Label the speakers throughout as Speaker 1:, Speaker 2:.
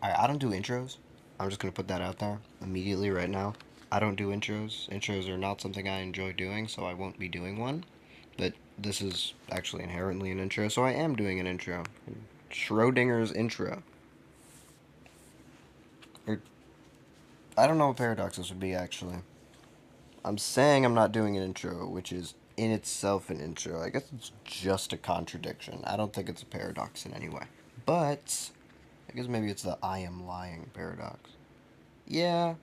Speaker 1: I don't do intros. I'm just gonna put that out there immediately right now. I don't do intros. Intros are not something I enjoy doing, so I won't be doing one. But this is actually inherently an intro, so I am doing an intro. Schrodinger's intro. Or I don't know what paradox this would be actually. I'm saying I'm not doing an intro, which is in itself an intro. I guess it's just a contradiction. I don't think it's a paradox in any way. But I guess maybe it's the I am lying paradox. Yeah,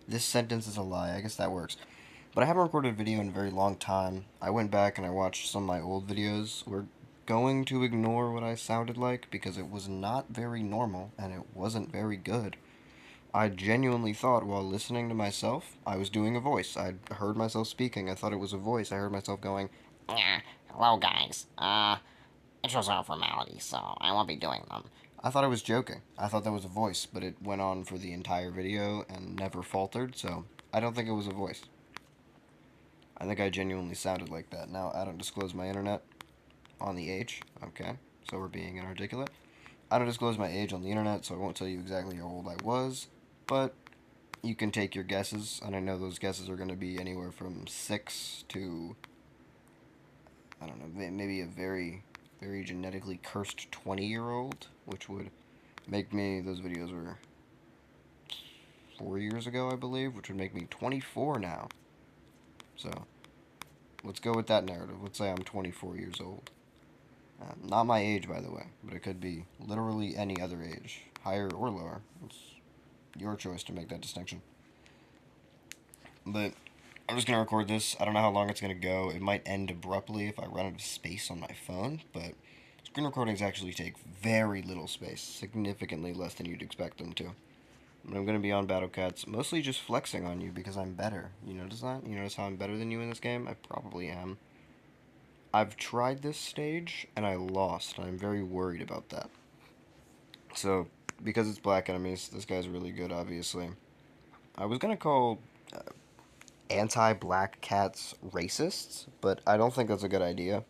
Speaker 1: this sentence is a lie. I guess that works. But I haven't recorded a video in a very long time. I went back and I watched some of my old videos. We're going to ignore what I sounded like because it was not very normal and it wasn't very good. I genuinely thought while listening to myself, I was doing a voice. I heard myself speaking. I thought it was a voice. I heard myself going,
Speaker 2: Yeah, hello guys. Intros are a formality, so I won't be doing them.
Speaker 1: I thought I was joking. I thought that was a voice, but it went on for the entire video and never faltered, so I don't think it was a voice. I think I genuinely sounded like that. Now, I don't disclose my internet on the age. Okay, so we're being inarticulate. I don't disclose my age on the internet, so I won't tell you exactly how old I was, but you can take your guesses, and I know those guesses are going to be anywhere from 6 to, I don't know, maybe a very, very genetically cursed 20-year-old, which would make me, those videos were 4 years ago, I believe, which would make me 24 now. So, let's go with that narrative. Let's say I'm 24 years old. Not my age, by the way, but it could be literally any other age, higher or lower. It's your choice to make that distinction. But I'm just gonna record this. I don't know how long it's gonna go. It might end abruptly if I run out of space on my phone, but screen recordings actually take very little space, significantly less than you'd expect them to. But I'm gonna be on Battle Cats, mostly just flexing on you because I'm better. You notice that? You notice how I'm better than you in this game? I probably am. I've tried this stage and I lost, and I'm very worried about that. So, because it's black enemies, this guy's really good, obviously. I was gonna call anti-black cats racists, but I don't think that's a good idea.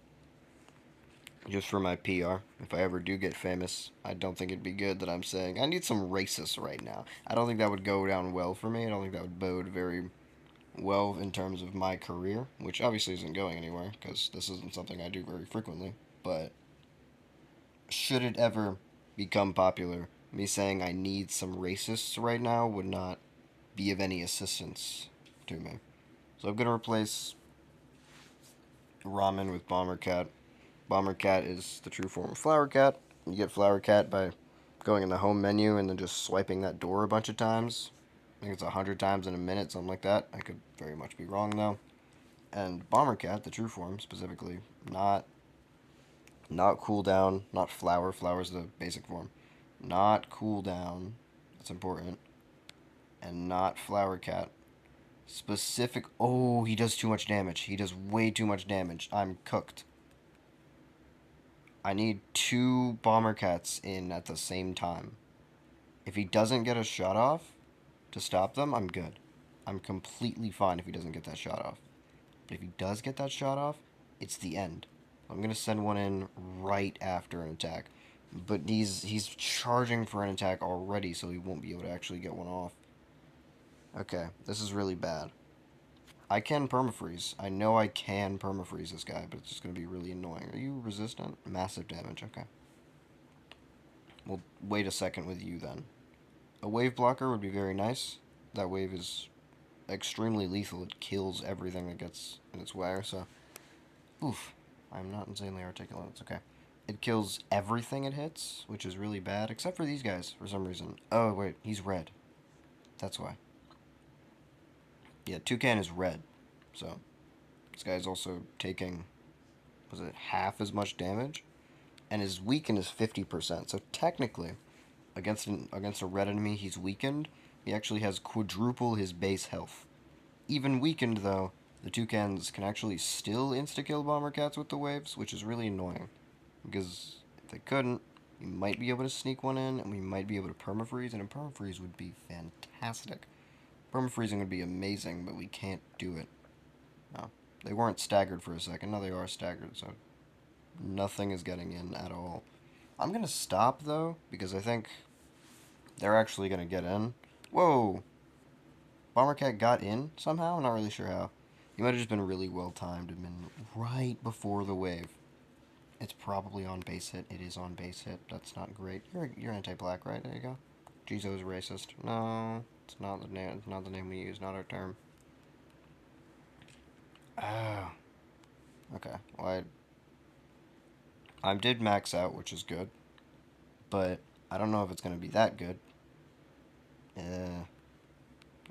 Speaker 1: Just for my PR. If I ever do get famous, I don't think it'd be good that I'm saying, I need some racists right now. I don't think that would go down well for me. I don't think that would bode very well in terms of my career, which obviously isn't going anywhere, because this isn't something I do very frequently. But should it ever become popular, me saying I need some racists right now would not be of any assistance to me. So I'm going to replace Ramen with Bomber Cat. Bomber Cat is the true form of Flower Cat. You get Flower Cat by going in the home menu and then just swiping that door a bunch of times. I think it's 100 times in a minute, something like that. I could very much be wrong though. And Bomber Cat, the true form specifically, not cooldown, not flower. Flower's the basic form. Not cooldown. That's important. And not Flower Cat. Specific. Oh, he does too much damage. He does way too much damage. I'm cooked. I need two Bomber Cats in at the same time. If he doesn't get a shot off to stop them, I'm good. I'm completely fine if he doesn't get that shot off. But if he does get that shot off, it's the end. I'm gonna send one in right after an attack. But he's charging for an attack already, so he won't be able to actually get one off. Okay, this is really bad. I can permafreeze. I know I can permafreeze this guy, but it's just gonna be really annoying. Are you resistant? Massive damage, okay. We'll wait a second with you then. A wave blocker would be very nice. That wave is extremely lethal. It kills everything that gets in its way, so... Oof. I'm not insanely articulate. It's okay. It kills everything it hits, which is really bad, except for these guys, for some reason. Oh, wait. He's red. That's why. Yeah, Toucan is red. So, this guy's also taking, was it half as much damage? And his weaken is 50%. So, technically, against a red enemy he's weakened, he actually has quadruple his base health. Even weakened, though, the Toucans can actually still insta-kill Bomber Cats with the waves, which is really annoying. Because if they couldn't, we might be able to sneak one in, and we might be able to permafreeze, and a permafreeze would be fantastic. Permafreezing would be amazing, but we can't do it. No. They weren't staggered for a second. Now they are staggered, so nothing is getting in at all. I'm going to stop, though, because I think They're actually gonna get in. Whoa! Bomber Cat got in somehow? I'm not really sure how. He might have just been really well timed and been right before the wave. It's probably on base hit. It is on base hit. That's not great. You're anti-black, right? There you go. Jizo is racist. No, it's not the name. It's not the name we use. Not our term. Oh. Okay. Well, I did max out, which is good, but I don't know if it's gonna be that good.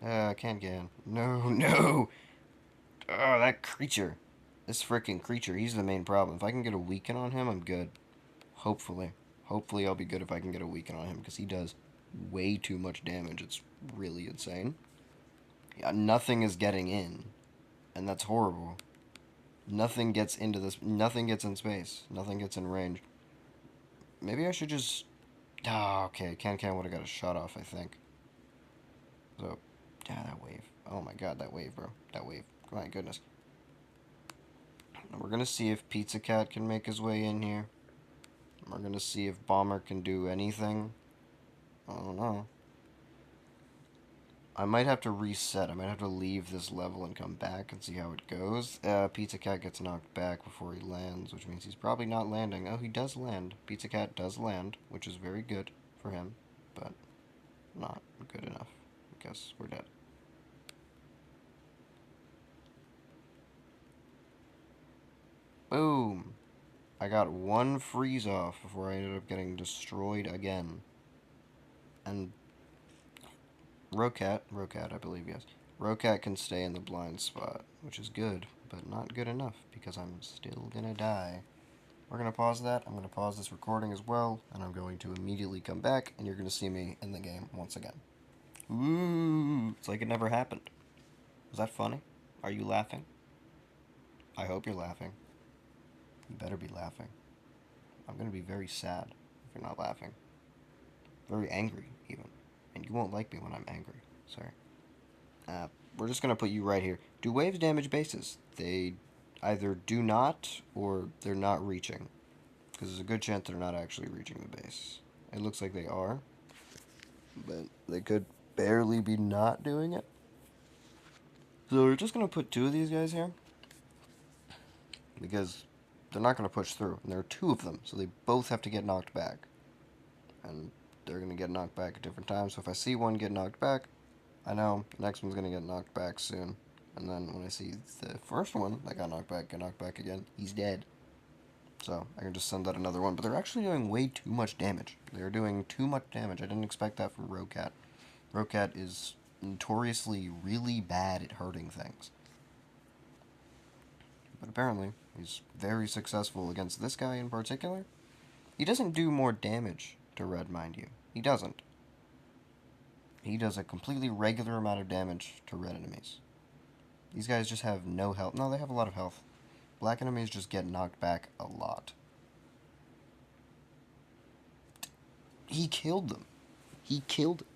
Speaker 1: I can't get in. No, no. Oh, that creature. This freaking creature. He's the main problem. If I can get a weaken on him, I'm good. Hopefully. Hopefully I'll be good if I can get a weaken on him, because he does way too much damage. It's really insane. Yeah, nothing is getting in, and that's horrible. Nothing gets into this. Nothing gets in space. Nothing gets in range. Maybe I should just... Oh, okay. Can would have got a shot off, I think. So, yeah, that wave. Oh my god, that wave, bro. That wave. My goodness. We're gonna see if Pizza Cat can make his way in here. We're gonna see if Bomber can do anything. I don't know. I might have to reset. I might have to leave this level and come back and see how it goes. Pizza Cat gets knocked back before he lands, which means he's probably not landing. Oh, he does land. Pizza Cat does land, which is very good for him, but not good enough. I guess we're dead. Boom! I got one freeze off before I ended up getting destroyed again. And Rocat, I believe, yes. Rocat can stay in the blind spot, which is good, but not good enough, because I'm still gonna die. We're gonna pause that, I'm gonna pause this recording as well, and I'm going to immediately come back, and you're gonna see me in the game once again. Ooh, it's like it never happened. Was that funny? Are you laughing? I hope you're laughing. You better be laughing. I'm gonna be very sad if you're not laughing. Very angry, even. And you won't like me when I'm angry. Sorry. We're just gonna put you right here. Do waves damage bases? They either do not, or they're not reaching. Because there's a good chance they're not actually reaching the base. It looks like they are. But they could barely be not doing it. So we're just gonna put two of these guys here. Because they're not gonna push through. And there are two of them, so they both have to get knocked back. And they're gonna get knocked back at different times. So if I see one get knocked back, I know the next one's gonna get knocked back soon. And then when I see the first one that got knocked back again, he's dead. So I can just send out another one. But they're actually doing way too much damage. They're doing too much damage. I didn't expect that from Rocat. Rocat is notoriously really bad at hurting things. But apparently, he's very successful against this guy in particular. He doesn't do more damage to red, mind you. He doesn't. He does a completely regular amount of damage to red enemies. These guys just have no health. No, they have a lot of health. Black enemies just get knocked back a lot. He killed them. He killed him.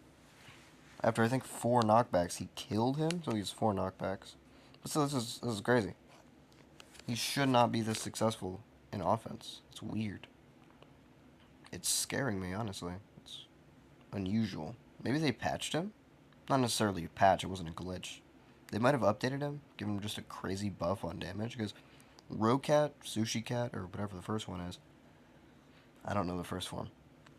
Speaker 1: After, I think, 4 knockbacks, he killed him, so he's 4 knockbacks. But still, this is crazy. He should not be this successful in offense. It's weird. It's scaring me, honestly. It's unusual. Maybe they patched him? Not necessarily a patch, it wasn't a glitch. They might have updated him, given him just a crazy buff on damage, because Rocat, Sushi Cat, or whatever the first one is, I don't know the first form,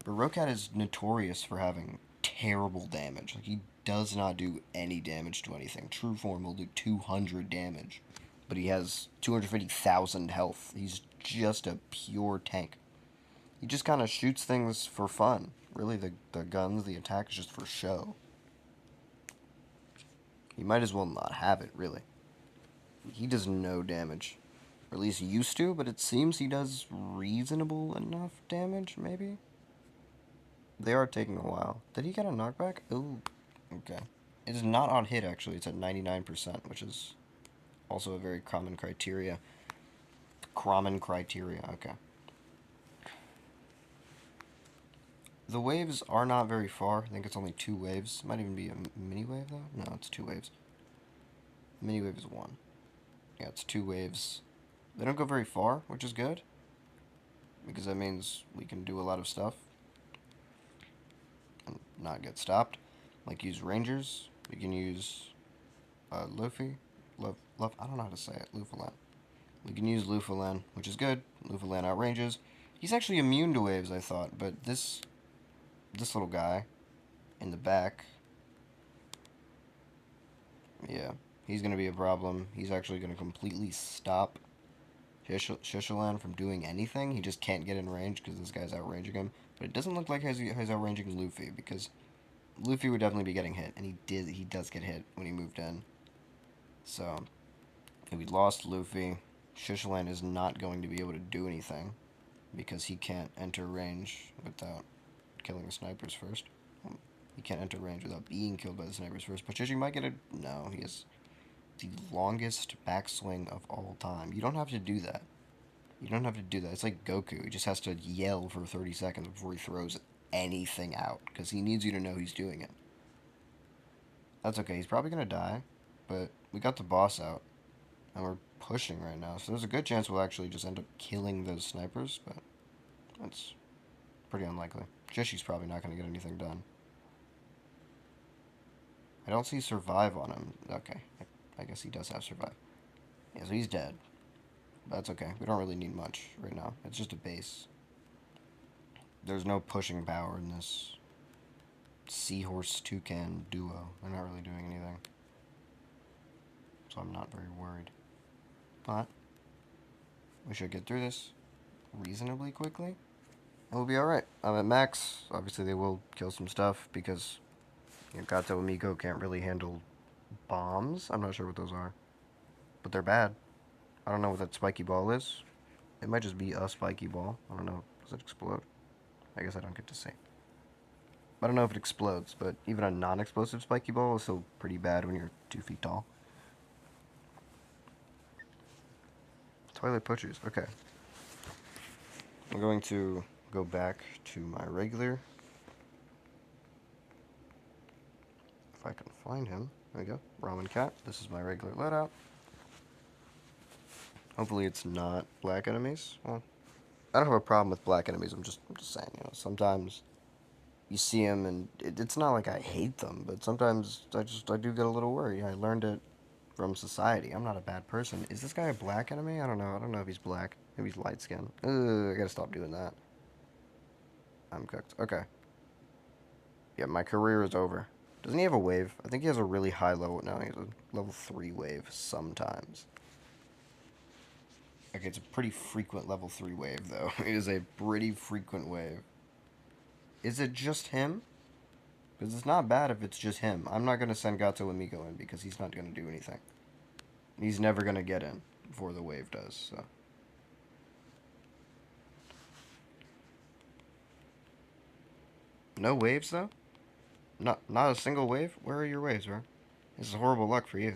Speaker 1: but Rocat is notorious for having terrible damage. Like, he does not do any damage to anything. True form will do 200 damage, but he has 250,000 health. He's just a pure tank. He just kind of shoots things for fun. Really, the guns, the attack is just for show. He might as well not have it, really. He does no damage. Or at least he used to, but it seems he does reasonable enough damage, maybe? They are taking a while. Did he get a knockback? Ooh, okay. It is not on hit, actually. It's at 99%, which is also a very common criteria. Common criteria, okay. The waves are not very far. I think it's only 2 waves. It might even be a mini wave, though. No, it's 2 waves. Mini wave is 1. Yeah, it's 2 waves. They don't go very far, which is good, because that means we can do a lot of stuff. And not get stopped. Like, use Rangers. We can use Luffy. I don't know how to say it. Lufalan. We can use Lufalan, which is good. Lufalan outranges. He's actually immune to waves, I thought, but this little guy in the back, yeah, he's going to be a problem. He's actually going to completely stop Shishalan from doing anything. He just can't get in range because this guy's outranging him. But it doesn't look like he's outranging Luffy, because Luffy would definitely be getting hit, and he does get hit when he moved in. So, if we lost Luffy, Shishalan is not going to be able to do anything because he can't enter range without killing the snipers first. He can't enter range without being killed by the snipers first. But Shishi might get a... No, he has the longest backswing of all time. You don't have to do that. You don't have to do that. It's like Goku. He just has to yell for 30 seconds before he throws anything out, because he needs you to know he's doing it. That's okay. He's probably going to die, but we got the boss out, and we're pushing right now, so there's a good chance we'll actually just end up killing those snipers, but that's pretty unlikely. Jishi's probably not going to get anything done. I don't see survive on him. Okay, I guess he does have survive. Yeah, so he's dead. That's okay. We don't really need much right now. It's just a base. There's no pushing power in this Seahorse Toucan duo. They're not really doing anything. So I'm not very worried. But we should get through this reasonably quickly, and we'll be alright. I'm at max. Obviously they will kill some stuff because Gato and Miko can't really handle bombs. I'm not sure what those are, but they're bad. I don't know what that spiky ball is. It might just be a spiky ball. I don't know. Does it explode? I guess I don't get to see. I don't know if it explodes, but even a non-explosive spiky ball is still pretty bad when you're 2 feet tall. Toilet pushers. Okay. I'm going to go back to my regular. If I can find him. There we go. Ramen Cat. This is my regular loadout. Hopefully it's not black enemies. Well, I don't have a problem with black enemies. I'm just saying, sometimes you see them and it's not like I hate them, but sometimes I do get a little worried. I learned it from society. I'm not a bad person. Is this guy a black enemy? I don't know. I don't know if he's black. Maybe he's light skinned. I gotta stop doing that. I'm cooked. Okay. Yeah, my career is over. Doesn't he have a wave? I think he has a really high level. No, he has a level 3 wave sometimes. Okay, it's a pretty frequent level 3 wave, though. It is a pretty frequent wave. Is it just him? Because it's not bad if it's just him. I'm not going to send Gato and Miko in because he's not going to do anything. He's never going to get in before the wave does, so. No waves, though? Not a single wave? Where are your waves, bro? This is horrible luck for you.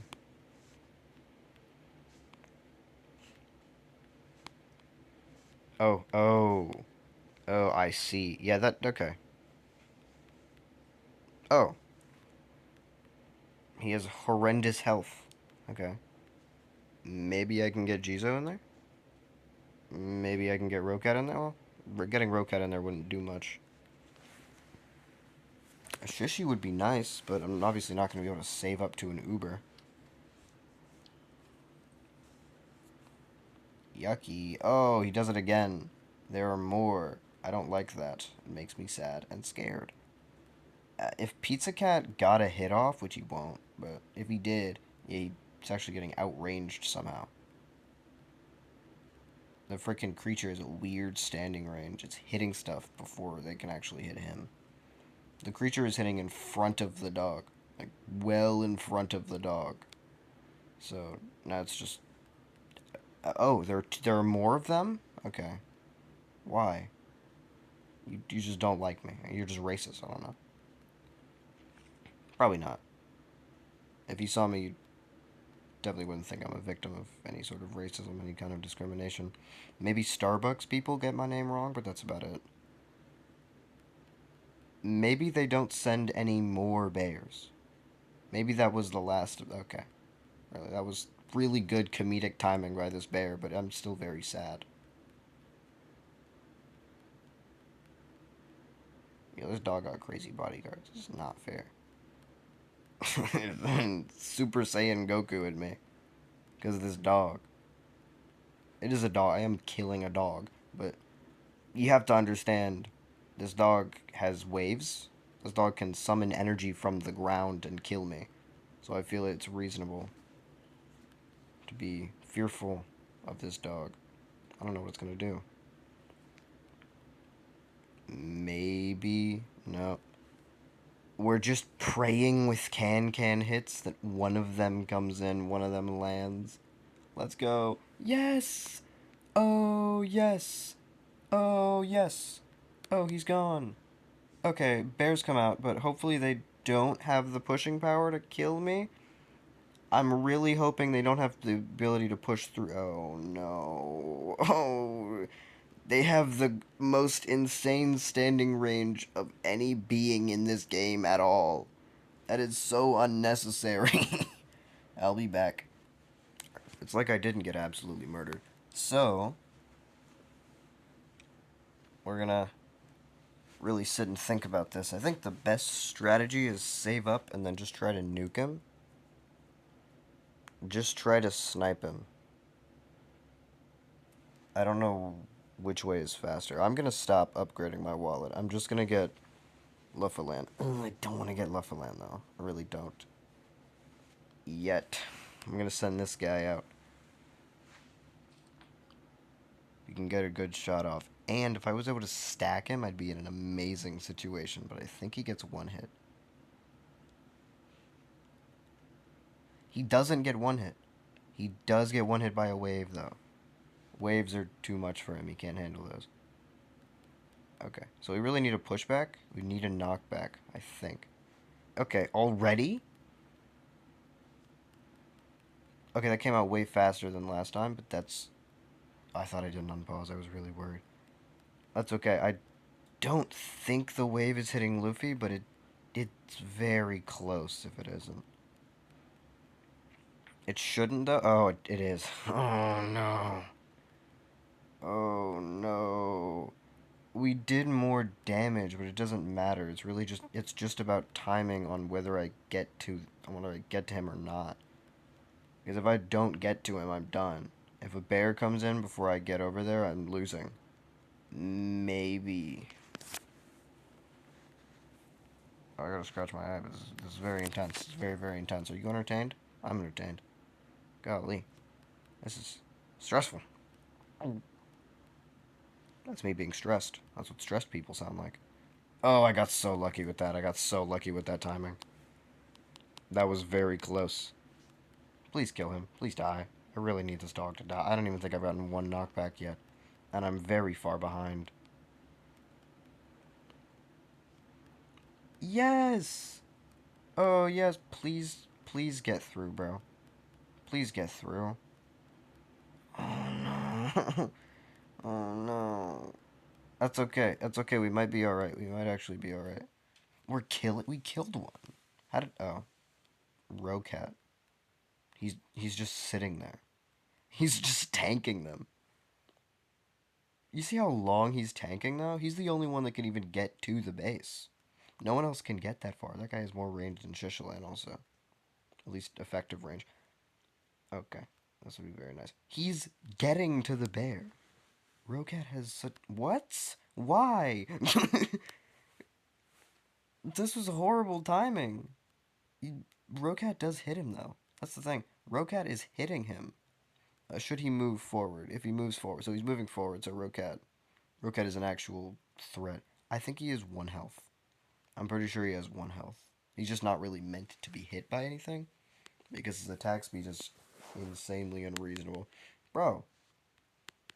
Speaker 1: Oh, I see. Yeah, okay. Oh. He has horrendous health. Okay. Maybe I can get Jizo in there? Maybe I can get Rokat in there? Well, getting Rokat in there wouldn't do much. A Shishi would be nice, but I'm obviously not going to be able to save up to an Uber. Yucky. Oh, he does it again. There are more. I don't like that. It makes me sad and scared. If Pizza Cat got a hit off, which he won't, but if he did, yeah, he's actually getting outranged somehow. The freaking creature has a weird standing range. It's hitting stuff before they can actually hit him. The creature is hitting in front of the dog. Like, well in front of the dog. So, now it's just... oh, there are more of them? Okay. Why? You just don't like me. You're just racist. I don't know. Probably not. If you saw me, you definitely wouldn't think I'm a victim of any sort of racism, any kind of discrimination. Maybe Starbucks people get my name wrong, but that's about it. Maybe they don't send any more bears. Maybe that was the last... okay. Really, that was really good comedic timing by this bear, but I'm still very sad. Yo, this dog got crazy bodyguards. This is not fair. Super Saiyan Goku in me. Because of this dog. It is a dog. I am killing a dog. But you have to understand this dog has waves. This dog can summon energy from the ground and kill me. So I feel it's reasonable to be fearful of this dog. I don't know what it's gonna do. Maybe. No. We're just praying with can hits that one of them comes in, one of them lands. Let's go. Yes! Oh, yes. Oh, yes. Oh, he's gone. Okay, bears come out, but hopefully they don't have the pushing power to kill me. I'm really hoping they don't have the ability to push through. Oh, no. Oh, they have the most insane standing range of any being in this game at all. That is so unnecessary. I'll be back. It's like I didn't get absolutely murdered. So, we're gonna really sit and think about this. I think the best strategy is save up and then just try to nuke him. Just try to snipe him. I don't know which way is faster. I'm gonna stop upgrading my wallet. I'm just gonna get Luffaland. I don't want to get Luffaland though. I really don't. Yet. I'm gonna send this guy out. You can get a good shot off. And if I was able to stack him, I'd be in an amazing situation. But I think he gets one hit. He doesn't get one hit. He does get one hit by a wave, though. Waves are too much for him. He can't handle those. Okay, so we really need a pushback. We need a knockback, I think. Okay, already? Okay, that came out way faster than last time, but that's... I thought I didn't unpause. I was really worried. That's okay. I don't think the wave is hitting Luffy, but it's very close if it isn't. It shouldn't, though? Oh, it is. Oh, no. Oh, no. We did more damage, but it doesn't matter. It's really just... It's just about timing on whether I get to him or not. Because if I don't get to him, I'm done. If a bear comes in before I get over there, I'm losing. Maybe. Oh, I gotta scratch my eye. This is very intense. It's very, very intense. Are you entertained? I'm entertained. Golly. This is stressful. That's me being stressed. That's what stressed people sound like. Oh, I got so lucky with that. I got so lucky with that timing. That was very close. Please kill him. Please die. I really need this dog to die. I don't even think I've gotten one knockback yet. And I'm very far behind. Yes! Oh, yes. Please, please get through, bro. Please get through. Oh, no. Oh, no. That's okay. That's okay. We might be alright. We might actually be alright. We killed one. How did... Oh. Rocat. He's just sitting there. He's just tanking them. You see how long he's tanking, though? He's the only one that can even get to the base. No one else can get that far. That guy has more range than Shishilan, also. At least effective range. Okay. This would be very nice. He's getting to the bear. Rocat has such... What? Why? This was horrible timing. Rocat does hit him, though. That's the thing. Rocat is hitting him. Should he move forward? If he moves forward. So he's moving forward, so Rocat. Rocat is an actual threat. I think he has 1 health. I'm pretty sure he has 1 health. He's just not really meant to be hit by anything. Because his attack speed is insanely unreasonable. Bro,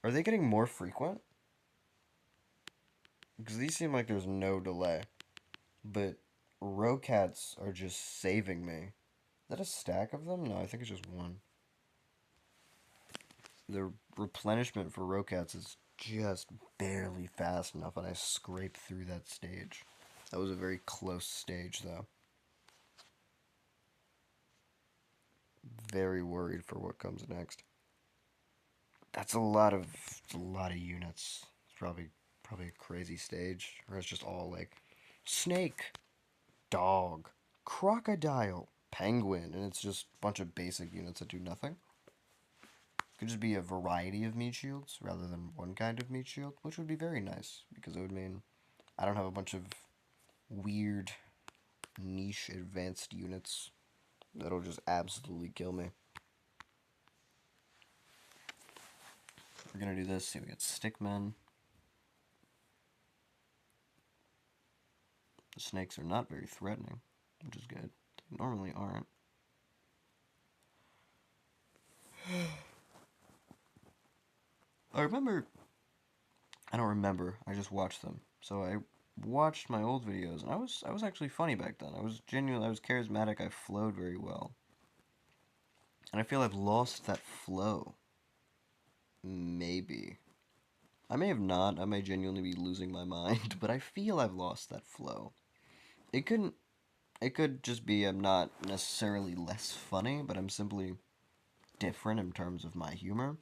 Speaker 1: are they getting more frequent? Because these seem like there's no delay. But Rocats are just saving me. Is that a stack of them? No, I think it's just 1. The replenishment for Rocats is just barely fast enough, and I scraped through that stage. That was a very close stage, though. Very worried for what comes next. That's a lot of units. It's probably a crazy stage, or it's just all like snake, dog, crocodile, penguin, and it's just a bunch of basic units that do nothing. Could just be a variety of meat shields rather than one kind of meat shield, which would be very nice because it would mean I don't have a bunch of weird, niche, advanced units that'll just absolutely kill me. We're gonna do this. See, we got stickmen. The snakes are not very threatening, which is good. They normally aren't. I don't remember. I just watched them. So I watched my old videos, and I was actually funny back then. I was genuine. I was charismatic. I flowed very well, and I feel I've lost that flow. Maybe I may have not. I may genuinely be losing my mind, but I feel I've lost that flow. It couldn't. It could just be I'm not necessarily less funny, but I'm simply different in terms of my humor,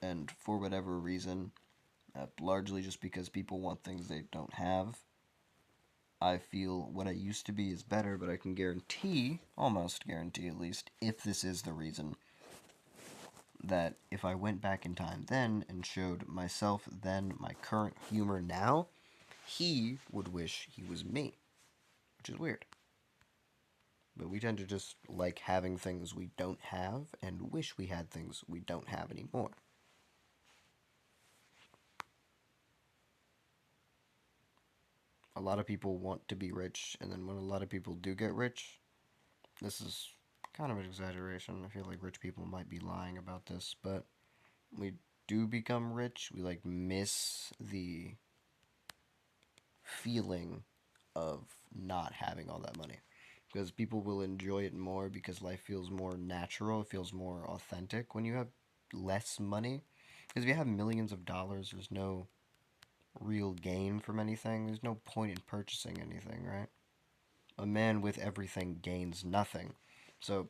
Speaker 1: and for whatever reason, largely just because people want things they don't have. I feel what I used to be is better, but I can guarantee, almost guarantee at least, if this is the reason, that if I went back in time then and showed myself then my current humor now, he would wish he was me, which is weird. But we tend to just like having things we don't have and wish we had things we don't have anymore. A lot of people want to be rich, and then when a lot of people do get rich, this is kind of an exaggeration. I feel like rich people might be lying about this, but we do become rich, we like miss the feeling of not having all that money. Because people will enjoy it more because life feels more natural, it feels more authentic when you have less money. Because if you have millions of dollars, there's no real gain from anything. There's no point in purchasing anything, right? A man with everything gains nothing. So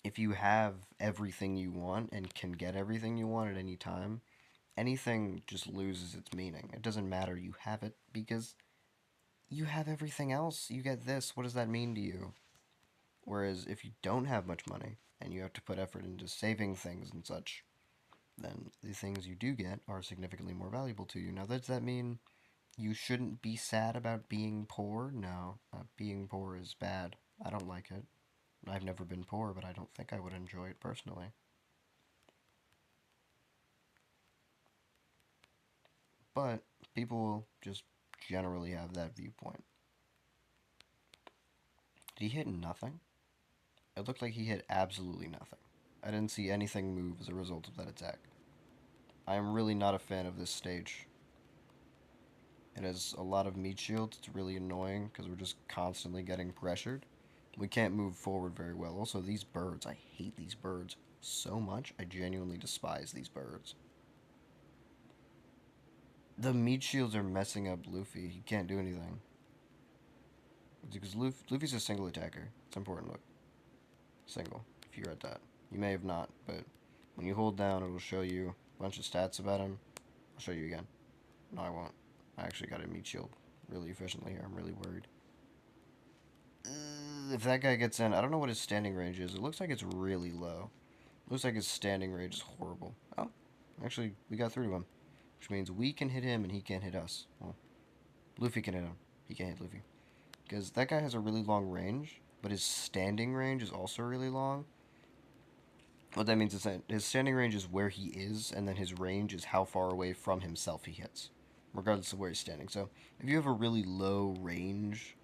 Speaker 1: if you have everything you want and can get everything you want at any time, anything just loses its meaning. It doesn't matter you have it because you have everything else. You get this. What does that mean to you? Whereas if you don't have much money and you have to put effort into saving things and such, then the things you do get are significantly more valuable to you. Now, does that mean you shouldn't be sad about being poor? No, being poor is bad. I don't like it. I've never been poor, but I don't think I would enjoy it personally. But people just generally have that viewpoint. Did he hit nothing? It looked like he hit absolutely nothing. I didn't see anything move as a result of that attack. I am really not a fan of this stage. It has a lot of meat shields. It's really annoying because we're just constantly getting pressured. We can't move forward very well. Also, these birds. I hate these birds so much. I genuinely despise these birds. The meat shields are messing up Luffy. He can't do anything. Because Luffy's a single attacker. It's important, look. Single, if you read that. You may have not, but when you hold down, it'll show you a bunch of stats about him. I'll show you again. No, I won't. I actually got a meat shield really efficiently here. I'm really worried. If that guy gets in, I don't know what his standing range is. It looks like it's really low. Looks like his standing range is horrible. Oh, actually, we got through to him. Which means we can hit him and he can't hit us. Well, Luffy can hit him. He can't hit Luffy. Because that guy has a really long range, but his standing range is also really long. What that means is that his standing range is where he is, and then his range is how far away from himself he hits, regardless of where he's standing. So if you have a really low range,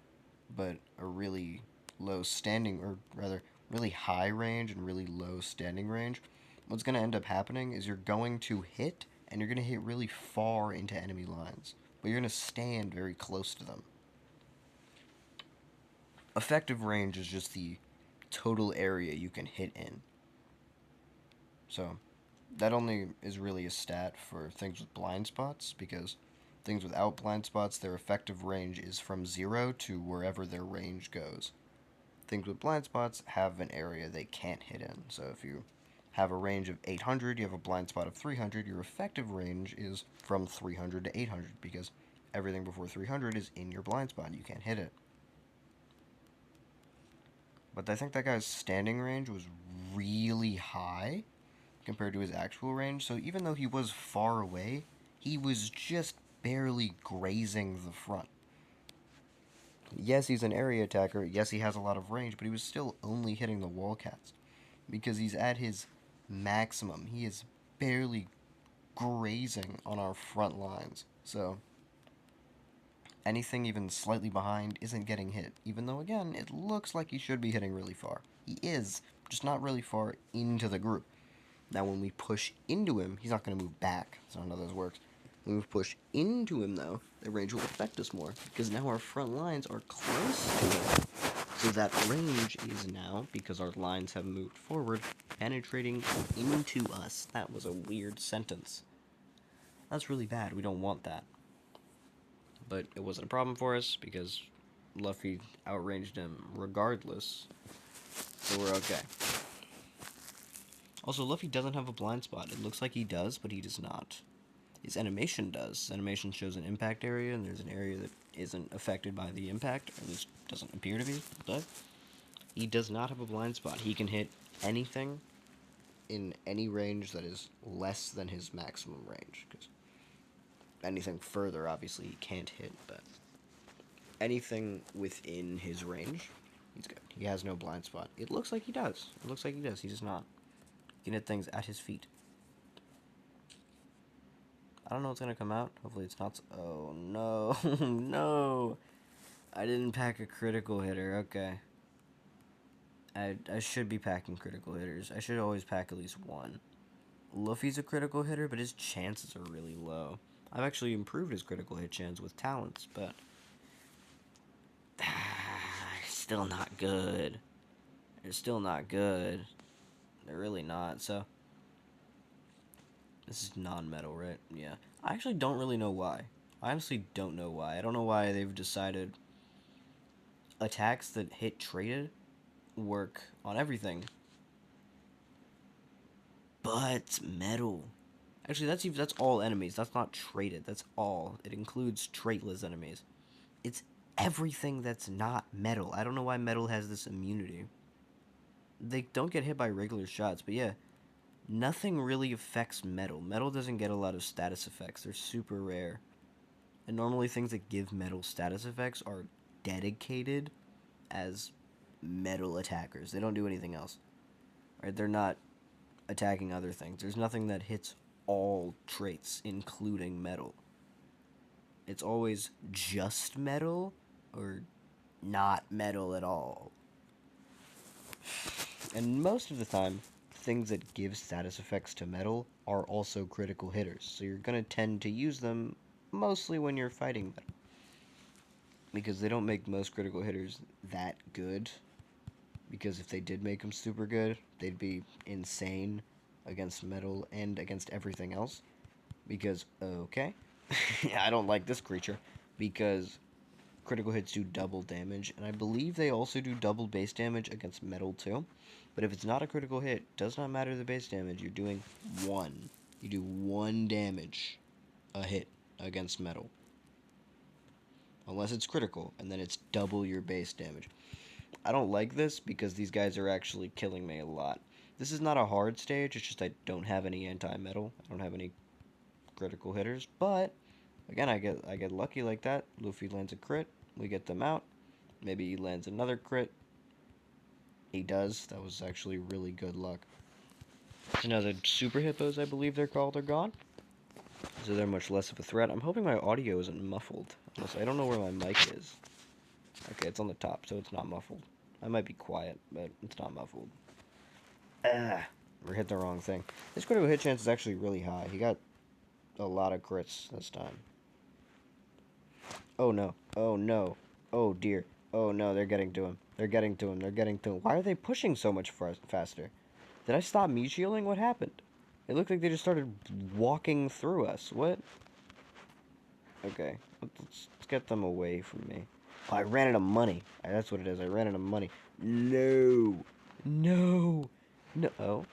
Speaker 1: but a really low standing, or rather, really high range and really low standing range, what's going to end up happening is you're going to hit, and you're going to hit really far into enemy lines, but you're going to stand very close to them. Effective range is just the total area you can hit in. So that only is really a stat for things with blind spots, because things without blind spots, their effective range is from 0 to wherever their range goes. Things with blind spots have an area they can't hit in. So if you have a range of 800, you have a blind spot of 300, your effective range is from 300 to 800, because everything before 300 is in your blind spot. You can't hit it. But I think that guy's standing range was really high compared to his actual range. So even though he was far away, he was just barely grazing the front. Yes, he's an area attacker. Yes, he has a lot of range, but he was still only hitting the wall cats because he's at his maximum. He is barely grazing on our front lines. So anything even slightly behind isn't getting hit, even though, again, it looks like he should be hitting really far. He is, just not really far into the group. Now, when we push into him, he's not going to move back. That's not how this works. When we push into him, though, the range will affect us more, because now our front lines are close to him. So that range is now, because our lines have moved forward, penetrating into us. That was a weird sentence. That's really bad. We don't want that. But it wasn't a problem for us, because Luffy outranged him regardless. So we're okay. Also, Luffy doesn't have a blind spot. It looks like he does, but he does not. His animation does. His animation shows an impact area, and there's an area that isn't affected by the impact, or at least doesn't appear to be. But he does not have a blind spot. He can hit anything in any range that is less than his maximum range. Because anything further, obviously, he can't hit, but anything within his range, he's good. He has no blind spot. It looks like he does. It looks like he does. He does not. He can hit things at his feet. I don't know what's gonna come out. Hopefully it's not. Oh no, no! I didn't pack a critical hitter. Okay. I should be packing critical hitters. I should always pack at least one. Luffy's a critical hitter, but his chances are really low. I've actually improved his critical hit chance with talents, but still not good. They're still not good. They're really not. So this is non-metal, right? Yeah. I actually don't really know why. I honestly don't know why. I don't know why they've decided attacks that hit traded work on everything. But metal. Actually, that's all enemies. That's not traded. That's all. It includes traitless enemies. It's everything that's not metal. I don't know why metal has this immunity. They don't get hit by regular shots, but yeah. Nothing really affects metal. Metal doesn't get a lot of status effects. They're super rare. And normally things that give metal status effects are dedicated as metal attackers. They don't do anything else. Right? They're not attacking other things. There's nothing that hits all traits, including metal. It's always just metal or not metal at all. And most of the time, things that give status effects to metal are also critical hitters, so you're going to tend to use them mostly when you're fighting metal. Because they don't make most critical hitters that good. Because if they did make them super good, they'd be insane against metal and against everything else. Because, okay, I don't like this creature. Because critical hits do double damage, and I believe they also do double base damage against metal too. But if it's not a critical hit, does not matter the base damage, you're doing one. You do one damage a hit against metal. Unless it's critical, and then it's double your base damage. I don't like this because these guys are actually killing me a lot. This is not a hard stage, it's just I don't have any anti-metal. I don't have any critical hitters, but again, I get lucky like that. Luffy lands a crit, we get them out. Maybe he lands another crit. He does. That was actually really good luck. So now the super hippos, I believe they're called, are gone. So they're much less of a threat. I'm hoping my audio isn't muffled. Honestly, I don't know where my mic is. Okay, it's on the top, so it's not muffled. I might be quiet, but it's not muffled. We're hitting the wrong thing. His critical hit chance is actually really high. He got a lot of crits this time. Oh no. Oh no. Oh dear. Oh no, they're getting to him. They're getting to him. They're getting to him. Why are they pushing so much faster? Did I stop me shielding? What happened? It looked like they just started walking through us. What? Okay. Let's get them away from me. Oh, I ran out of money. That's what it is. I ran out of money. No. No. No. Oh.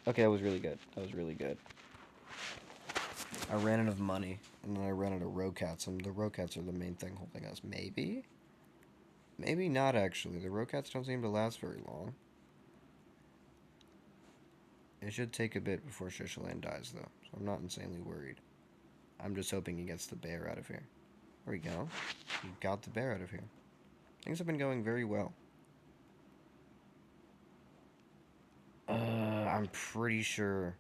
Speaker 1: Okay, that was really good. That was really good. I ran out of money, and then I ran out of Rocats, and the Rocats are the main thing holding us. Maybe? Maybe not, actually. The Rocats don't seem to last very long. It should take a bit before Shishaland dies, though, so I'm not insanely worried. I'm just hoping he gets the bear out of here. There we go. He got the bear out of here. Things have been going very well. I'm pretty sure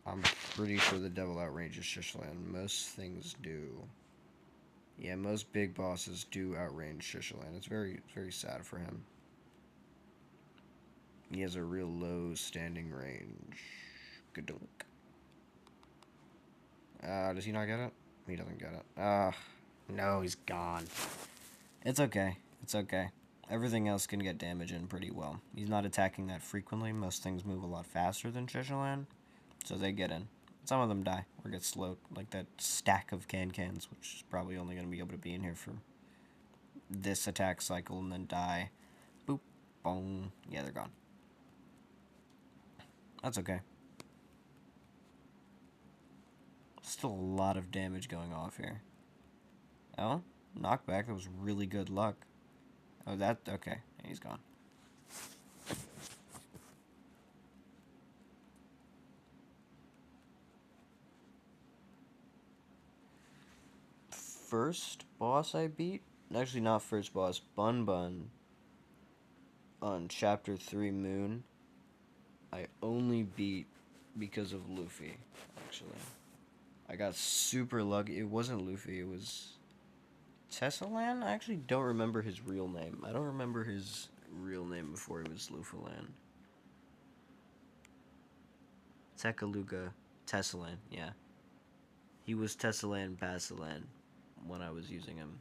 Speaker 1: the devil outranges Shishaland. Most things do. Yeah, most big bosses do outrange Shishaland. It's very sad for him. He has a real low standing range. Gadunk. Does he not get it? He doesn't get it. No, he's gone. It's okay. It's okay. Everything else can get damage in pretty well. He's not attacking that frequently. Most things move a lot faster than Shishaland, so they get in. Some of them die or get slowed, like that stack of can-cans, which is probably only going to be able to be in here for this attack cycle and then die. Boop. Boom. Yeah, they're gone. That's okay. Still a lot of damage going off here. Oh, knockback. That was really good luck. Oh, that... Okay, he's gone. First boss I beat? Actually, not first boss. Bun Bun. On Chapter 3 Moon. I only beat because of Luffy, actually. I got super lucky. It wasn't Luffy, it was... Tesselan? I actually don't remember his real name. I don't remember his real name before he was Lufalan. Tekaluga Tesselan, yeah. He was Tesselan Basilan when I was using him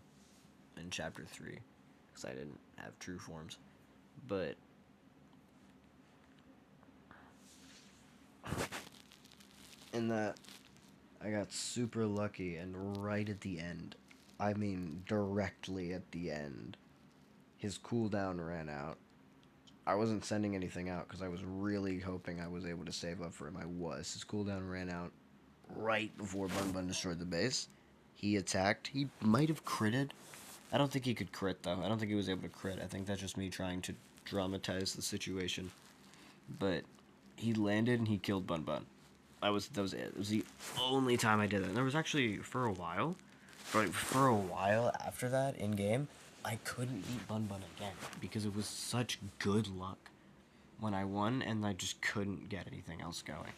Speaker 1: in Chapter 3. Because I didn't have true forms. But... in that, I got super lucky, and right at the end, I mean directly at the end, his cooldown ran out. I wasn't sending anything out because I was really hoping I was able to save up for him. I was. His cooldown ran out right before Bun Bun destroyed the base. He attacked. He might have critted. I don't think he could crit, though. I don't think he was able to crit. I think that's just me trying to dramatize the situation. But he landed and he killed Bun Bun. That was it. It was the only time I did that. And there was actually, for a while after that, in-game, I couldn't beat Bun Bun again. Because it was such good luck when I won, and I just couldn't get anything else going.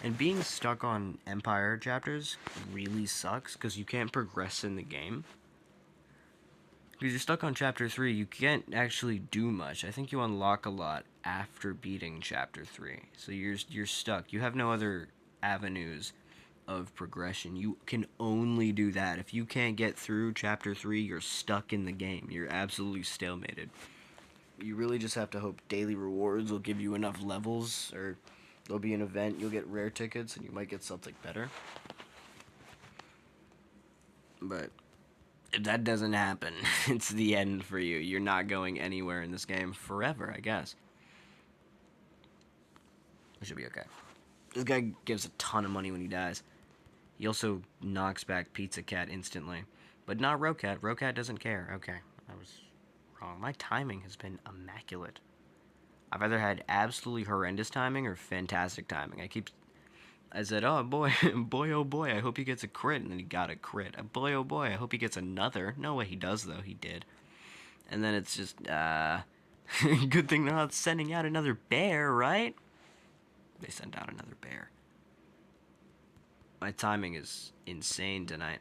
Speaker 1: And being stuck on Empire chapters really sucks, because you can't progress in the game. Because you're stuck on Chapter 3, you can't actually do much. I think you unlock a lot after beating Chapter 3. So you're stuck. You have no other avenues of progression. You can only do that. If you can't get through Chapter 3, you're stuck in the game. You're absolutely stalemated. You really just have to hope daily rewards will give you enough levels, or there'll be an event, you'll get rare tickets, and you might get something better. But... if that doesn't happen, it's the end for you. You're not going anywhere in this game forever, I guess. It should be okay. This guy gives a ton of money when he dies. He also knocks back Pizza Cat instantly. But not Rocat. Rocat doesn't care. Okay, I was wrong. My timing has been immaculate. I've either had absolutely horrendous timing or fantastic timing. I said, oh boy, boy oh boy, I hope he gets a crit, and then he got a crit. Boy oh boy, I hope he gets another. No way he does, though, he did. And then it's just, good thing they're not sending out another bear, right? They sent out another bear. My timing is insane tonight.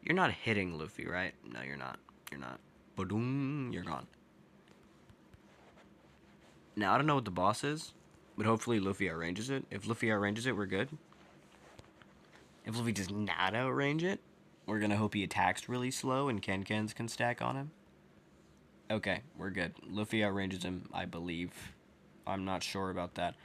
Speaker 1: You're not hitting Luffy, right? No, you're not. You're not. Ba-doom, you're gone. Now, I don't know what the boss is, but hopefully Luffy outranges it. If Luffy outranges it, we're good. If Luffy does not outrange it, we're gonna hope he attacks really slow and Can-Cans can stack on him. Okay, we're good. Luffy outranges him, I believe. I'm not sure about that.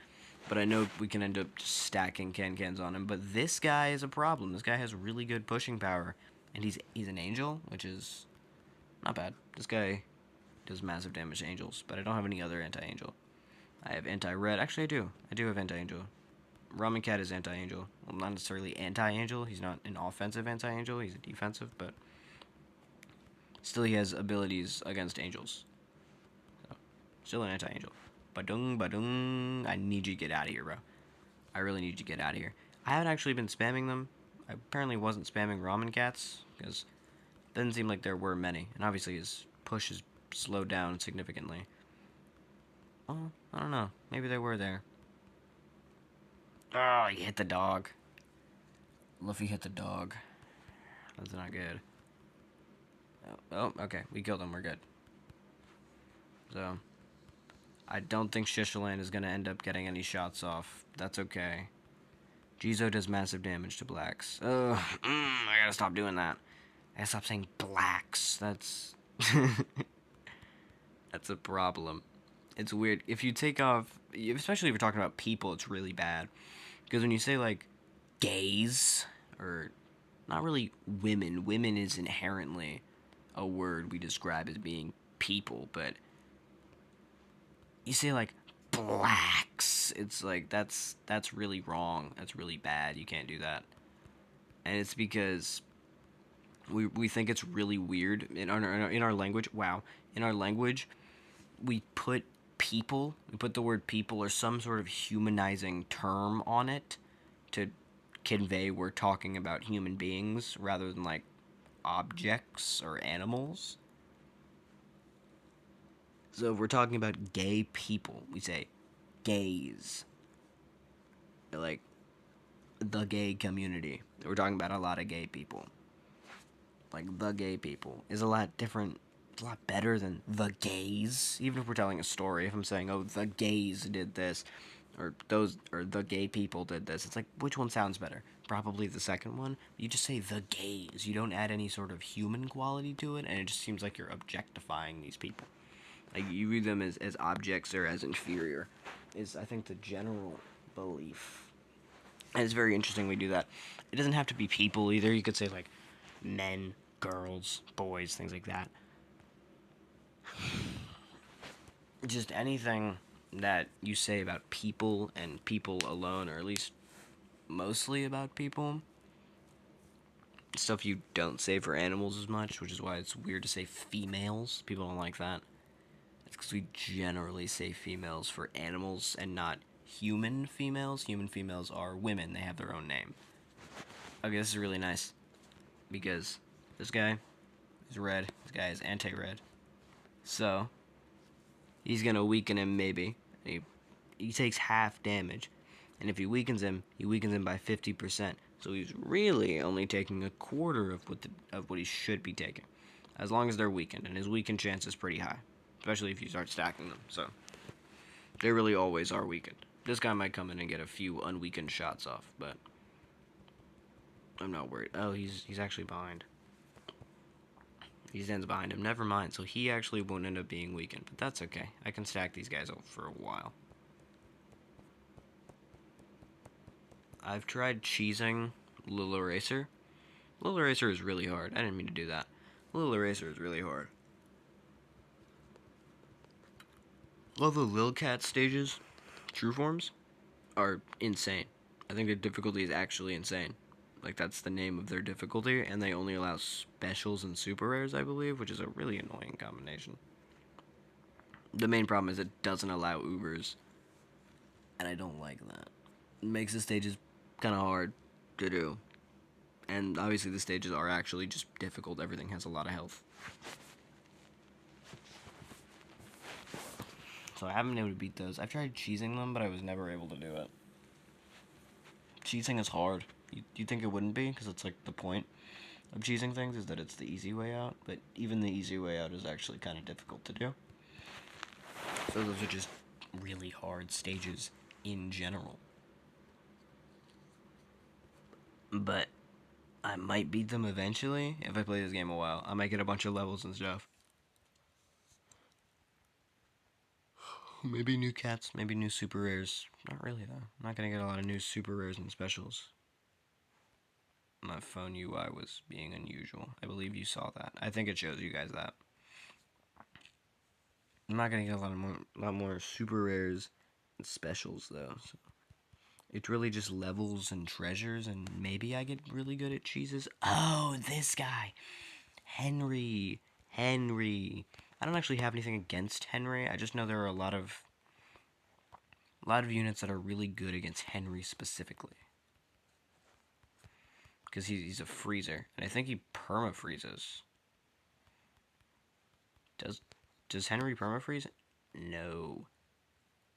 Speaker 1: But I know we can end up just stacking Can-Cans on him. But this guy is a problem. This guy has really good pushing power. And he's an angel, which is not bad. This guy does massive damage to angels. But I don't have any other anti-angel. I have anti-red. Actually, I do. I do have anti-angel.
Speaker 3: Ramen Cat is anti-angel. Well, not necessarily anti-angel. He's not an offensive anti-angel. He's a defensive, but still he has abilities against angels. So, still an anti-angel. Badung, badung. I need you to get out of here, bro. I really need you to get out of here. I haven't actually been spamming them. I apparently wasn't spamming Ramen Cats, because it doesn't seem like there were many. And obviously his push is slowed down significantly. Oh, I don't know. Maybe they were there. Oh, he hit the dog. Luffy hit the dog. That's not good. Oh, okay. We killed him. We're good. So, I don't think Shishaland is going to end up getting any shots off. That's okay. Jizo does massive damage to blacks. Ugh. I gotta stop doing that. I gotta stop saying blacks. That's... That's a problem. It's weird. If you take off... Especially if you're talking about people, it's really bad. Because when you say, like, gays, or not really women. Women is inherently a word we describe as being people, but you say, like, blacks, it's like, that's really wrong. That's really bad. You can't do that. And it's because we think it's really weird in our language. Wow. In our language, we put the word people or some sort of humanizing term on it to convey we're talking about human beings rather than like objects or animals. So if we're talking about gay people, we say gays. Like the gay community. We're talking about a lot of gay people. Like the gay people is a lot different. It's a lot better than the gays. Even if we're telling a story, if I'm saying, "Oh, the gays did this," or the gay people did this, it's like, which one sounds better? Probably the second one. You just say the gays. You don't add any sort of human quality to it, and it just seems like you're objectifying these people. Like you view them as objects or as inferior. Is I think the general belief. And it's very interesting we do that. It doesn't have to be people either. You could say like men, girls, boys, things like that. Just anything that you say about people and people alone, or at least mostly about people. Stuff you don't say for animals as much, which is why it's weird to say females. People don't like that. It's because we generally say females for animals and not human females. Human females are women, they have their own name. Okay, this is really nice. Because this guy is red, this guy is anti-red. So, he's gonna weaken him maybe. He takes half damage. And if he weakens him by 50%. So he's really only taking a quarter of what he should be taking. As long as they're weakened, and his weakened chance is pretty high. Especially if you start stacking them, so they really always are weakened. This guy might come in and get a few unweakened shots off, but I'm not worried. Oh, he's actually behind. He stands behind him. Never mind. So he actually won't end up being weakened, but that's okay. I can stack these guys up for a while. I've tried cheesing Lil Eraser. Lil Eraser is really hard. I didn't mean to do that. Lil Eraser is really hard. All the Lil Cat stages, true forms, are insane. I think the difficulty is actually insane. Like, that's the name of their difficulty, and they only allow specials and super rares, I believe, which is a really annoying combination. The main problem is it doesn't allow Ubers, and I don't like that. It makes the stages kind of hard to do. And obviously the stages are actually just difficult. Everything has a lot of health. So I haven't been able to beat those. I've tried cheesing them, but I was never able to do it. Cheesing is hard. You think it wouldn't be? Because it's like the point of cheesing things is that it's the easy way out. But even the easy way out is actually kind of difficult to do. So those are just really hard stages in general. But I might beat them eventually if I play this game a while. I might get a bunch of levels and stuff. Maybe new cats, maybe new super rares. Not really though. I'm not gonna get a lot of new super rares and specials. My phone UI was being unusual. I believe you saw that. I think it shows you guys that. I'm not gonna get a lot more super rares and specials though. So It's really just levels and treasures, and maybe I get really good at cheeses. Oh, this guy. Henry. Henry. I don't actually have anything against Henry. I just know there are a lot of units that are really good against Henry specifically. Because he's a freezer. And I think he perma-freezes. Does Henry perma-freeze? No.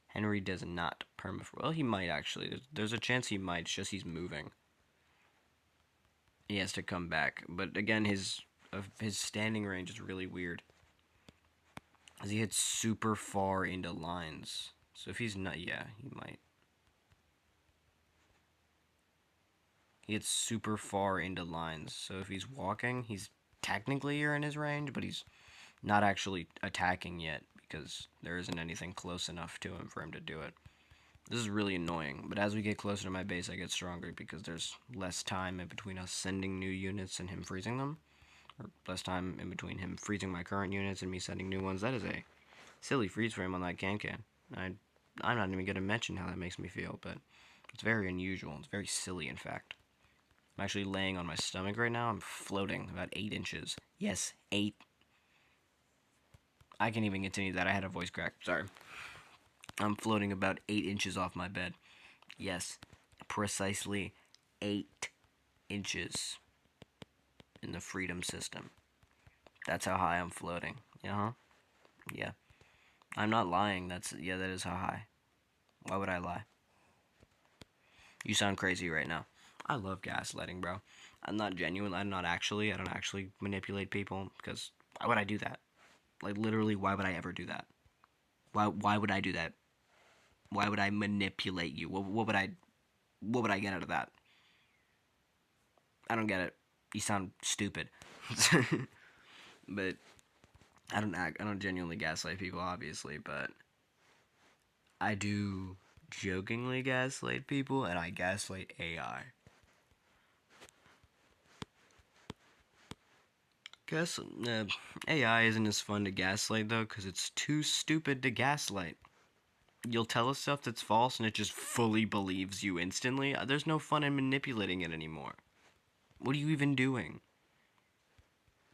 Speaker 3: Henry does not perma-freeze. Well, he might actually. There's a chance he might. It's just he's moving. He has to come back. But again, his standing range is really weird. Because he hits super far into lines. So if he's not... Yeah, he might. He hits super far into lines. So if he's walking, he's technically you're in his range, but he's not actually attacking yet because there isn't anything close enough to him for him to do it. This is really annoying, but as we get closer to my base, I get stronger because there's less time in between us sending new units and him freezing them. Or less time in between him freezing my current units and me sending new ones. That is a silly freeze frame on that can-can. I'm not even going to mention how that makes me feel, but it's very unusual. It's very silly, in fact. I'm actually laying on my stomach right now. I'm floating about 8 inches. Yes, 8. I can't even continue that. I had a voice crack. Sorry. I'm floating about 8 inches off my bed. Yes, precisely 8 inches in the freedom system. That's how high I'm floating. Yeah. I'm not lying. That is how high. Why would I lie? You sound crazy right now. I love gaslighting, bro. I'm not genuine. I don't actually manipulate people because why would I do that? Like literally, why would I ever do that? Why would I do that? Why would I manipulate you? What would I get out of that? I don't get it. You sound stupid. But I don't genuinely gaslight people, obviously, but I do jokingly gaslight people, and I gaslight AI. AI isn't as fun to gaslight though, because it's too stupid to gaslight. You'll tell us stuff that's false, and it just fully believes you instantly. There's no fun in manipulating it anymore. What are you even doing?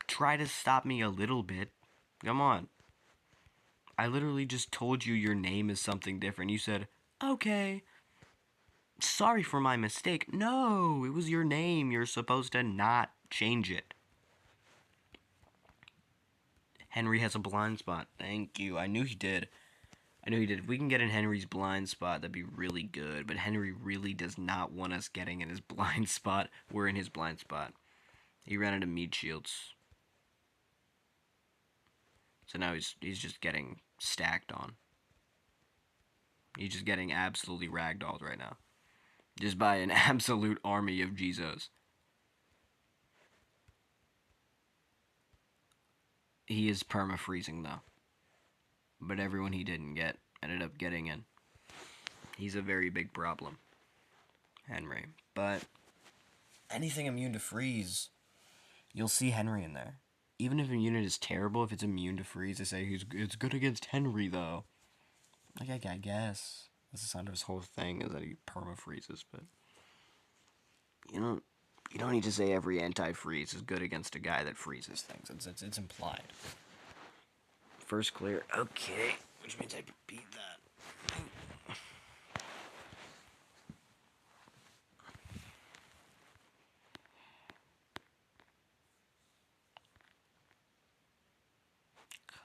Speaker 3: Try to stop me a little bit. Come on. I literally just told you your name is something different. You said, okay. Sorry for my mistake. No, it was your name. You're supposed to not change it. Henry has a blind spot. Thank you. I knew he did. If we can get in Henry's blind spot, that'd be really good. But Henry really does not want us getting in his blind spot. We're in his blind spot. He ran into meat shields. So now he's just getting stacked on. He's just getting absolutely ragdolled right now. Just by an absolute army of Jesus. He is perma-freezing though. But everyone he didn't get ended up getting in. He's a very big problem. Henry. But anything immune to freeze, you'll see Henry in there. Even if a unit is terrible, if it's immune to freeze, they say it's good against Henry though. Like I guess that's the sound of his whole thing is that he perma freezes, but you don't need to say every anti-freeze is good against a guy that freezes things. It's implied. First clear, okay, which means I beat that.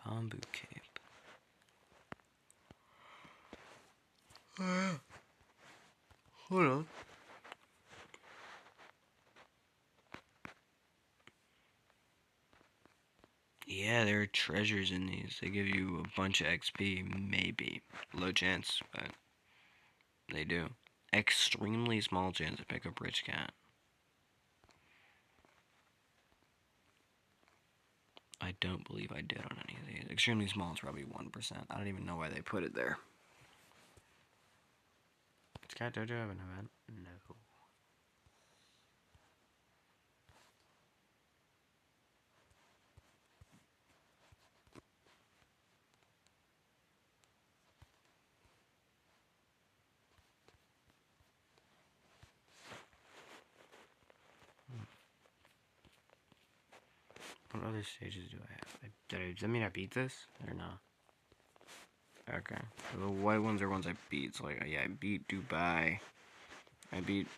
Speaker 3: Kombu Cape. Hold on. Yeah, there are treasures in these. They give you a bunch of XP, maybe. Low chance, but they do. Extremely small chance to pick up Rich Cat. I don't believe I did on any of these. Extremely small is probably 1%. I don't even know why they put it there. Does Cat Dojo have an event? No. What other stages do I have? Does that mean I beat this or no? Okay. So the white ones are ones I beat. So like, yeah, I beat Dubai. I beat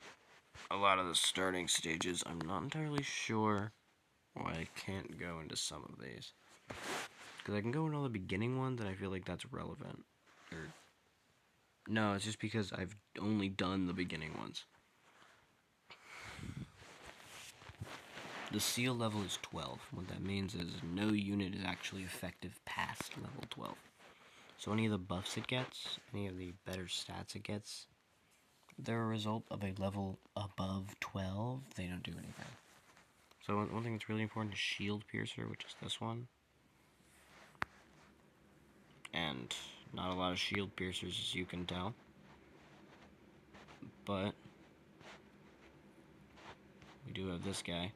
Speaker 3: a lot of the starting stages. I'm not entirely sure why I can't go into some of these. Because I can go into all the beginning ones, and I feel like that's relevant. Or no, it's just because I've only done the beginning ones. The seal level is 12. What that means is no unit is actually effective past level 12. So any of the buffs it gets, any of the better stats it gets, they're a result of a level above 12. They don't do anything. So one thing that's really important is Shield Piercer, which is this one. And not a lot of Shield Piercers, as you can tell. But we do have this guy.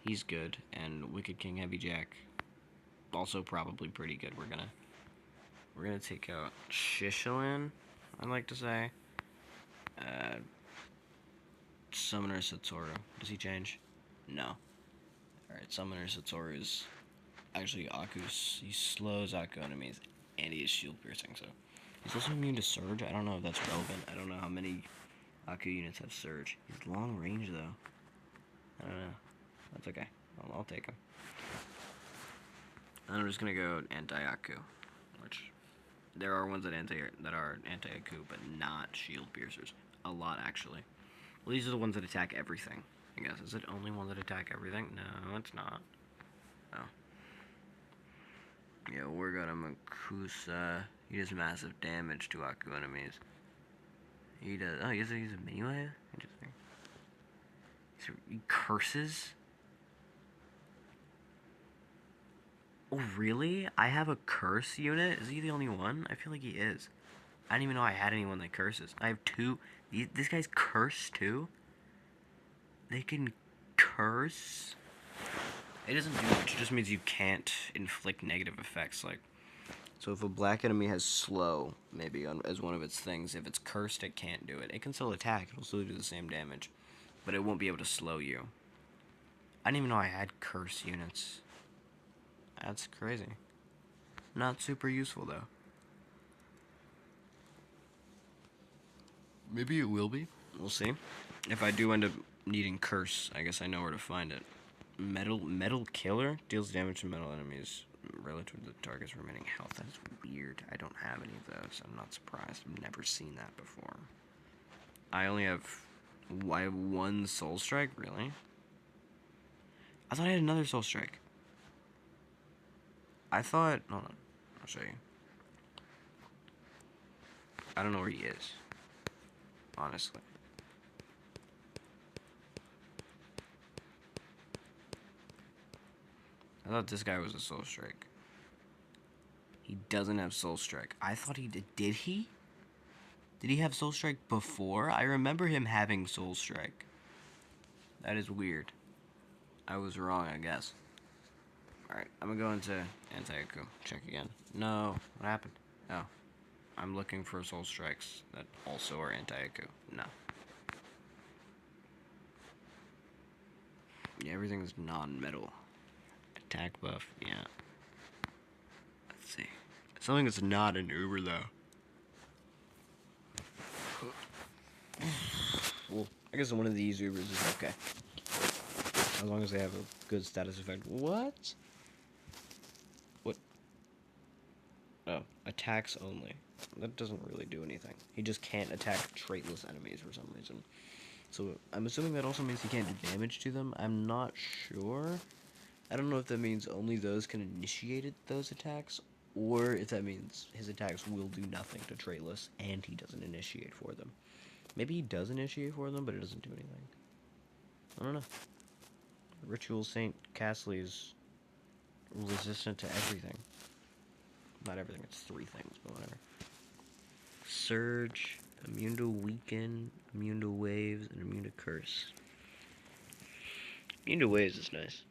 Speaker 3: He's good, and Wicked King Heavy Jack, also probably pretty good. We're gonna take out Shishalin, I'd like to say. Summoner Satoru. Does he change? No. Alright, Summoner Satoru is actually Aku's. He slows Aku enemies, and he is shield piercing, so. He's also immune to Surge. I don't know if that's relevant. I don't know how many Aku units have Surge. He's long range, though. I don't know. That's okay. I'll take him. And I'm just gonna go anti-Aku, which there are ones that are anti-Aku, but not shield piercers. A lot, actually. Well, these are the ones that attack everything, I guess. Is it only ones that attack everything? No, it's not. Oh. Yeah, we're gonna Makusa. He does massive damage to Aku enemies. He does. Oh, he's a mini wave? Interesting. He curses? Oh, really? I have a curse unit? Is he the only one? I feel like he is. I didn't even know I had anyone that curses. I have two. This guy's cursed too? They can curse? It doesn't do much. It just means you can't inflict negative effects. Like, so if a black enemy has slow, maybe as one of its things, if it's cursed, it can't do it. It can still attack. It'll still do the same damage. But it won't be able to slow you. I didn't even know I had curse units. That's crazy. Not super useful, though. Maybe it will be. We'll see. If I do end up needing curse, I guess I know where to find it. Metal Killer deals damage to metal enemies relative to the target's remaining health. That is weird. I don't have any of those. I'm not surprised. I've never seen that before. I have one Soul Strike? Really? I thought I had another Soul Strike. Hold on. I'll show you. I don't know where he is. Honestly. I thought this guy was a Soul Strike. He doesn't have Soul Strike. I thought he did. Did he? Did he have Soul Strike before? I remember him having Soul Strike. That is weird. I was wrong, I guess. Alright, I'm gonna go into Anti-Aku. Check again. No. What happened? Oh. I'm looking for Soul Strikes that also are Anti-Aku. No. Yeah, everything's non-metal. Attack buff, yeah. Let's see. Something that's not an Uber, though. Well, I guess one of these Ubers is okay. As long as they have a good status effect. What? What? Oh, attacks only. That doesn't really do anything. He just can't attack traitless enemies for some reason. So, I'm assuming that also means he can't do damage to them. I'm not sure. I don't know if that means only those can initiate those attacks, or if that means his attacks will do nothing to traitless, and he doesn't initiate for them. Maybe he does initiate for them, but it doesn't do anything. I don't know. Ritual Saint Castley is resistant to everything. Not everything, it's 3 things, but whatever. Surge, immune to weaken, immune to waves, and immune to curse. Immune to waves is nice.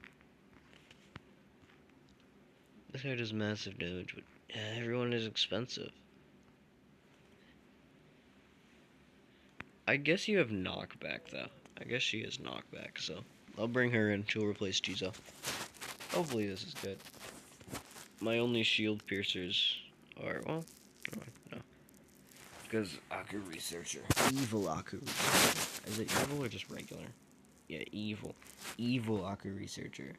Speaker 3: This guy does massive damage, but everyone is expensive. I guess you have knockback, though. I guess she has knockback, so I'll bring her in. She'll replace Jizo. Hopefully this is good. My only shield piercers are, well, no. Because Aku Researcher. Evil Aku Researcher. Is it evil or just regular? Yeah, evil. Evil Aku Researcher.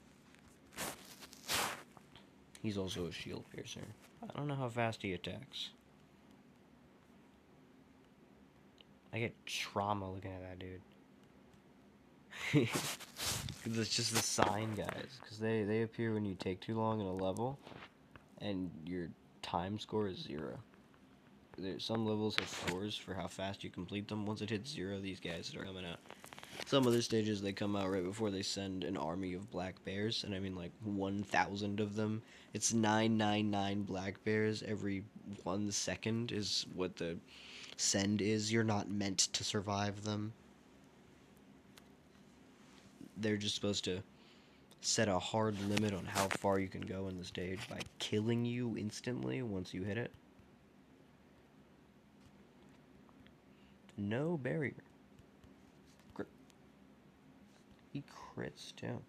Speaker 3: He's also a shield piercer. I don't know how fast he attacks. I get trauma looking at that dude. Because it's just the sign, guys. Because they appear when you take too long in a level, and your time score is 0. Some levels have scores for how fast you complete them. Once it hits 0, these guys are coming out. Some other stages, they come out right before they send an army of black bears, and I mean like 1,000 of them. It's 999 black bears every 1 second is what the send is. You're not meant to survive them. They're just supposed to set a hard limit on how far you can go in the stage by killing you instantly once you hit it. No barrier. He crits too.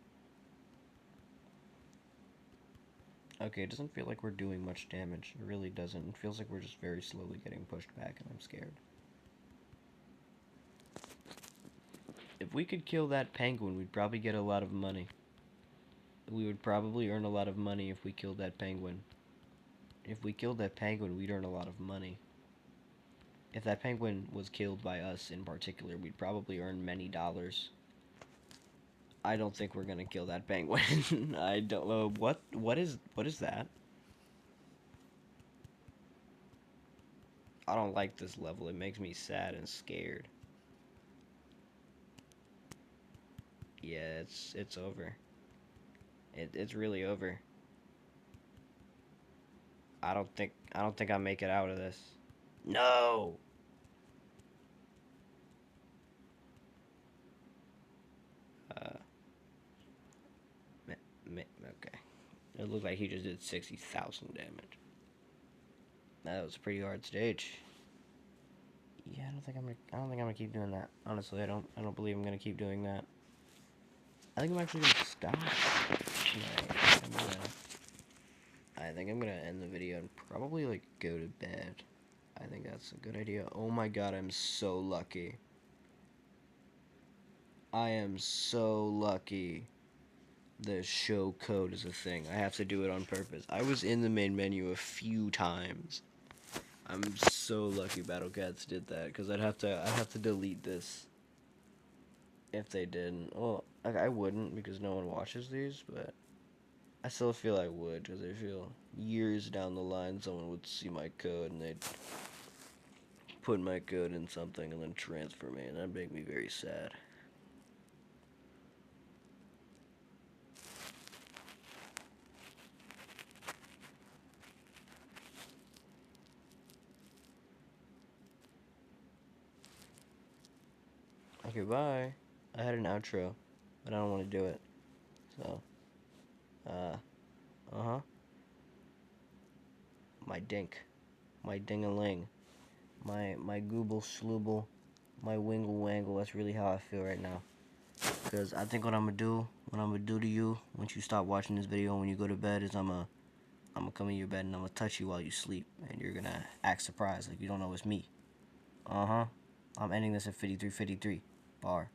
Speaker 3: Okay, it doesn't feel like we're doing much damage. It really doesn't. It feels like we're just very slowly getting pushed back, and I'm scared. If we could kill that penguin, we'd probably get a lot of money. We would probably earn a lot of money if we killed that penguin. If we killed that penguin, we'd earn a lot of money. If that penguin was killed by us in particular, we'd probably earn many dollars. I don't think we're gonna kill that penguin. I don't know what is that? I don't like this level. It makes me sad and scared. Yeah, it's over. It's really over. I don't think I make it out of this. No. Okay. It looked like he just did 60,000 damage. That was a pretty hard stage. Yeah, I don't think I'm gonna keep doing that. Honestly, I don't believe I'm gonna keep doing that. I think I'm actually gonna stop tonight. I think I'm gonna end the video and probably like go to bed. I think that's a good idea. Oh my god, I'm so lucky. I am so lucky. The show code is a thing. I have to do it on purpose. I was in the main menu a few times. I'm so lucky Battle Cats did that, because I'd have to delete this if they didn't. Well, I wouldn't, because no one watches these, but I still feel I would, because I feel years down the line someone would see my code and they'd put my code in something and then transfer me, and that'd make me very sad. Okay, bye. I had an outro, but I don't want to do it. So, my dink, my ding-a-ling, my gooble slooble, my wingle wangle. That's really how I feel right now. Because I think what I'm gonna do to you once you stop watching this video, when you go to bed, is I'm gonna come in your bed and I'm gonna touch you while you sleep, and you're gonna act surprised like you don't know it's me. I'm ending this at 53:53. Bar.